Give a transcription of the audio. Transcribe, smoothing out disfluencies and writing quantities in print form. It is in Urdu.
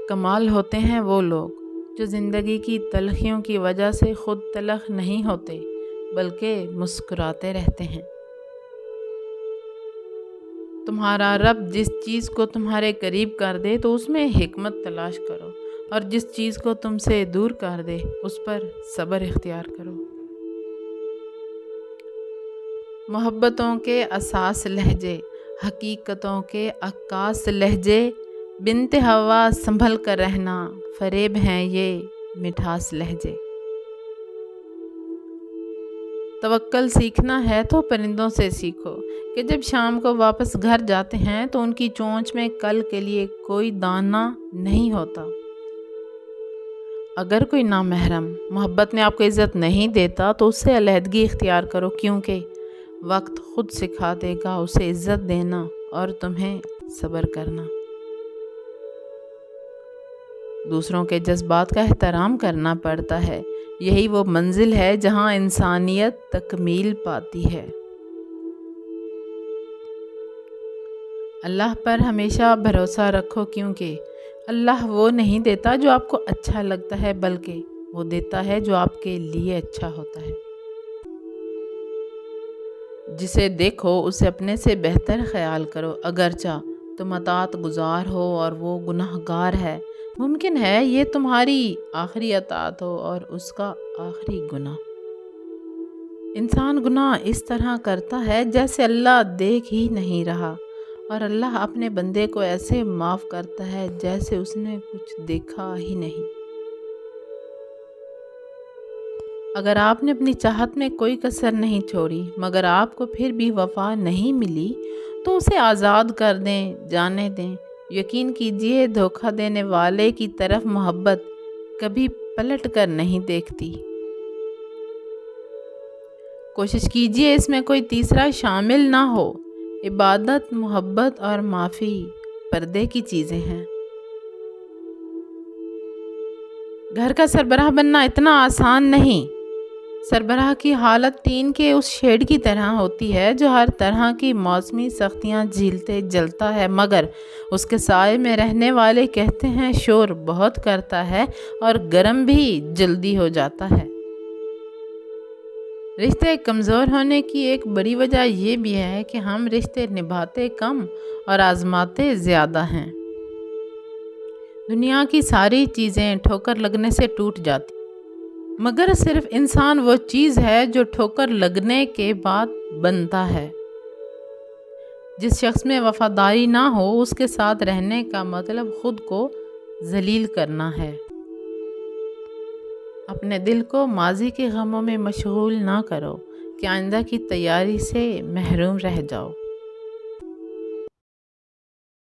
کمال ہوتے ہیں وہ لوگ جو زندگی کی تلخیوں کی وجہ سے خود تلخ نہیں ہوتے بلکہ مسکراتے رہتے ہیں۔ تمہارا رب جس چیز کو تمہارے قریب کر دے تو اس میں حکمت تلاش کرو، اور جس چیز کو تم سے دور کر دے اس پر صبر اختیار کرو۔ محبتوں کے اساس لہجے، حقیقتوں کے عکاس لہجے، بنت ہوا سنبھل کر رہنا، فریب ہیں یہ مٹھاس لہجے۔ توکل سیکھنا ہے تو پرندوں سے سیکھو کہ جب شام کو واپس گھر جاتے ہیں تو ان کی چونچ میں کل کے لیے کوئی دانہ نہیں ہوتا۔ اگر کوئی نامحرم محبت میں آپ کو عزت نہیں دیتا تو اس سے علیحدگی اختیار کرو، کیونکہ وقت خود سکھا دے گا اسے عزت دینا اور تمہیں صبر کرنا۔ دوسروں کے جذبات کا احترام کرنا پڑتا ہے، یہی وہ منزل ہے جہاں انسانیت تکمیل پاتی ہے۔ اللہ پر ہمیشہ بھروسہ رکھو، کیونکہ اللہ وہ نہیں دیتا جو آپ کو اچھا لگتا ہے، بلکہ وہ دیتا ہے جو آپ کے لیے اچھا ہوتا ہے۔ جسے دیکھو اسے اپنے سے بہتر خیال کرو، اگرچہ تم اطاعت گزار ہو اور وہ گناہ گار ہے۔ ممکن ہے یہ تمہاری آخری اطاعت ہو اور اس کا آخری گناہ۔ انسان گناہ اس طرح کرتا ہے جیسے اللہ دیکھ ہی نہیں رہا، اور اللہ اپنے بندے کو ایسے معاف کرتا ہے جیسے اس نے کچھ دیکھا ہی نہیں۔ اگر آپ نے اپنی چاہت میں کوئی کسر نہیں چھوڑی مگر آپ کو پھر بھی وفا نہیں ملی تو اسے آزاد کر دیں، جانے دیں۔ یقین کیجئے دھوکہ دینے والے کی طرف محبت کبھی پلٹ کر نہیں دیکھتی۔ کوشش کیجئے اس میں کوئی تیسرا شامل نہ ہو۔ عبادت، محبت اور معافی پردے کی چیزیں ہیں۔ گھر کا سربراہ بننا اتنا آسان نہیں۔ سربراہ کی حالت ٹین کے اس شیڈ کی طرح ہوتی ہے جو ہر طرح کی موسمی سختیاں جھیلتے جلتا ہے، مگر اس کے سائے میں رہنے والے کہتے ہیں شور بہت کرتا ہے اور گرم بھی جلدی ہو جاتا ہے۔ رشتے کمزور ہونے کی ایک بڑی وجہ یہ بھی ہے کہ ہم رشتے نبھاتے کم اور آزماتے زیادہ ہیں۔ دنیا کی ساری چیزیں ٹھوکر لگنے سے ٹوٹ جاتی، مگر صرف انسان وہ چیز ہے جو ٹھوکر لگنے کے بعد بنتا ہے۔ جس شخص میں وفاداری نہ ہو اس کے ساتھ رہنے کا مطلب خود کو ذلیل کرنا ہے۔ اپنے دل کو ماضی کے غموں میں مشغول نہ کرو کہ آئندہ کی تیاری سے محروم رہ جاؤ۔